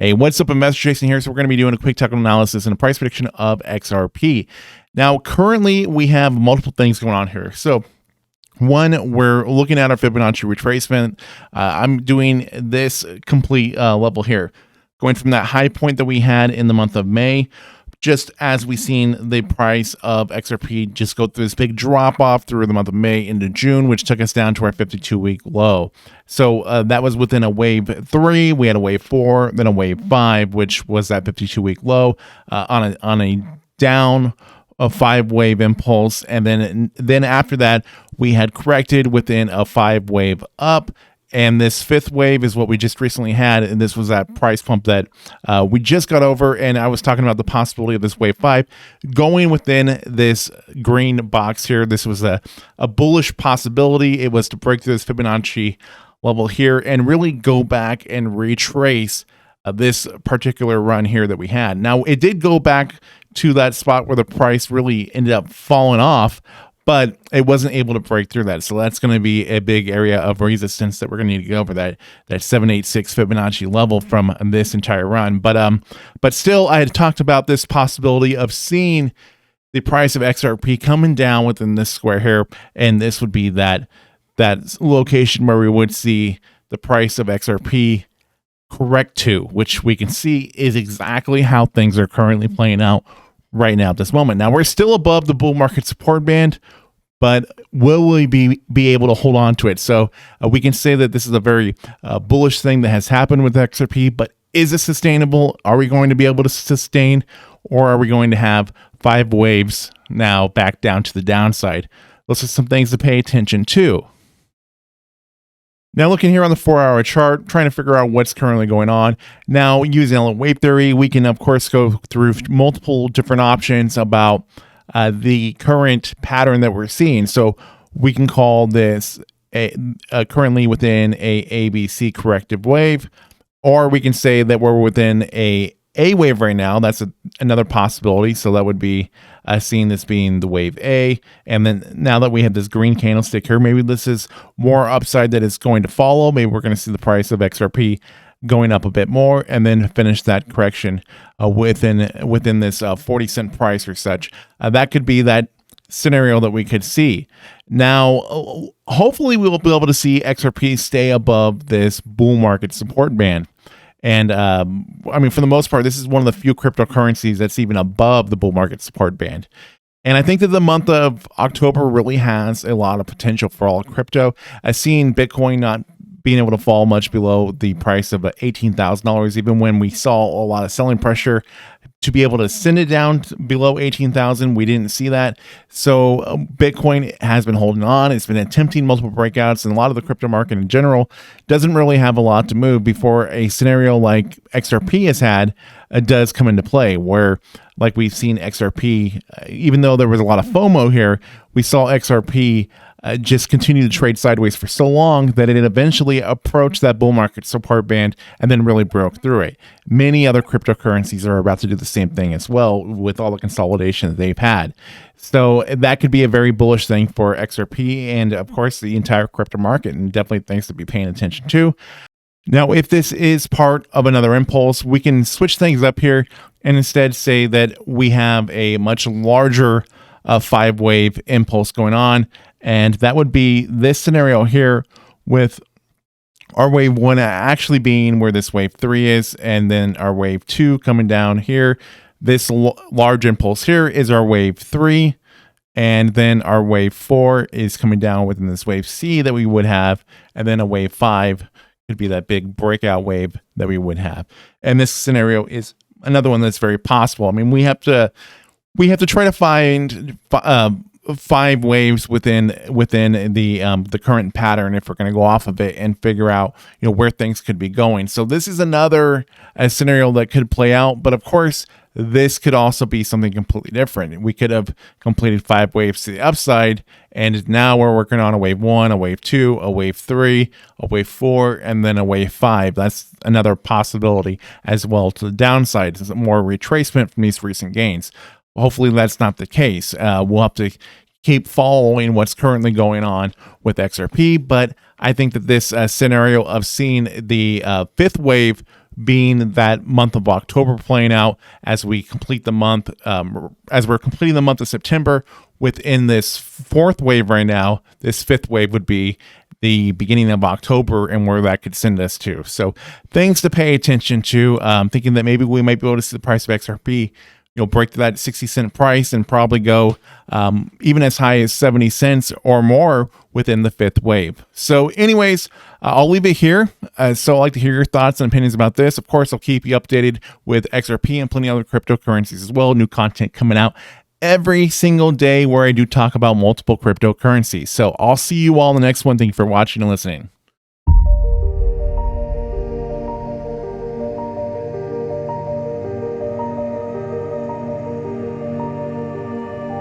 Hey, what's up, investor Jason here. So we're going to be doing a quick technical analysis and a price prediction of XRP. Now, currently we have multiple things going on here. So one, we're looking at our Fibonacci retracement. I'm doing this complete level here, going from that high point that we had in the month of May, just as we seen the price of XRP just go through this big drop off through the month of May into June, which took us down to our 52-week low. So that was within a wave 3. We had a wave 4, then a wave 5, which was that 52-week low on a down a 5-wave impulse, and then after that we had corrected within a 5-wave up. And this 5th wave is what we just recently had, and this was that price pump that we just got over, and I was talking about the possibility of this wave 5 going within this green box here. This was a bullish possibility. It was to break through this Fibonacci level here and really go back and retrace this particular run here that we had. Now, it did go back to that spot where the price really ended up falling off, but it wasn't able to break through that. So that's going to be a big area of resistance that we're going to need to go over, that 786 Fibonacci level from this entire run. But still, I had talked about this possibility of seeing the price of XRP coming down within this square here, and this would be that location where we would see the price of XRP correct to, which we can see is exactly how things are currently playing out right now at this moment. Now, we're still above the bull market support band, but will we be able to hold on to it? So we can say that this is a very bullish thing that has happened with XRP, but is it sustainable? Are we going to be able to sustain, or are we going to have 5 waves now back down to the downside? Those are some things to pay attention to. Now, looking here on the 4-hour chart, trying to figure out what's currently going on. Now, using Elliot Wave theory, we can, of course, go through multiple different options about the current pattern that we're seeing. So we can call this currently within a ABC corrective wave, or we can say that we're within a wave right now. That's another possibility. So that would be seeing this being the wave A. And then now that we have this green candlestick here, maybe this is more upside that is going to follow. Maybe we're going to see the price of XRP going up a bit more and then finish that correction within this 40-cent price or such. That could be that scenario that we could see. Now, hopefully we will be able to see XRP stay above this bull market support band. And I mean, for the most part, this is one of the few cryptocurrencies that's even above the bull market support band. And I think that the month of October really has a lot of potential for all crypto. I've seen Bitcoin not being able to fall much below the price of $18,000, even when we saw a lot of selling pressure to be able to send it down below 18,000. We didn't see that. So Bitcoin has been holding on. It's been attempting multiple breakouts, and a lot of the crypto market in general doesn't really have a lot to move before a scenario like XRP has had does come into play, where like we've seen XRP, even though there was a lot of FOMO here, we saw XRP just continue to trade sideways for so long that it eventually approached that bull market support band and then really broke through it. Many other cryptocurrencies are about to do the same thing as well with all the consolidation that they've had. So that could be a very bullish thing for XRP and, of course, the entire crypto market, and definitely things to be paying attention to. Now, if this is part of another impulse, we can switch things up here and instead say that we have a much larger 5-wave impulse going on. And that would be this scenario here, with our wave 1 actually being where this wave 3 is, and then our wave 2 coming down here. This large impulse here is our wave 3, and then our wave 4 is coming down within this wave C that we would have, and then a wave 5 could be that big breakout wave that we would have. And this scenario is another one that's very possible. I mean, we have to try to find 5 waves within the current pattern if we're going to go off of it and figure out where things could be going. So this is another scenario that could play out, but of course this could also be something completely different. We could have completed 5 waves to the upside, and now we're working on a wave 1, a wave 2, a wave 3, a wave 4, and then a wave 5. That's another possibility as well to the downside. It's more retracement from these recent gains. Hopefully that's not the case. We'll have to keep following what's currently going on with XRP, but I think that this scenario of seeing the 5th wave being that month of October playing out as we complete the month, as we're completing the month of September within this fourth wave right now. This fifth wave would be the beginning of October and where that could send us to. So things to pay attention to. Thinking that maybe we might be able to see the price of XRP, break to that 60-cent price and probably go even as high as 70 cents or more within the fifth wave. So anyways, I'll leave it here. So I'd like to hear your thoughts and opinions about this. Of course, I'll keep you updated with XRP and plenty of other cryptocurrencies as well. New content coming out every single day where I do talk about multiple cryptocurrencies. So I'll see you all in the next one. Thank you for watching and listening.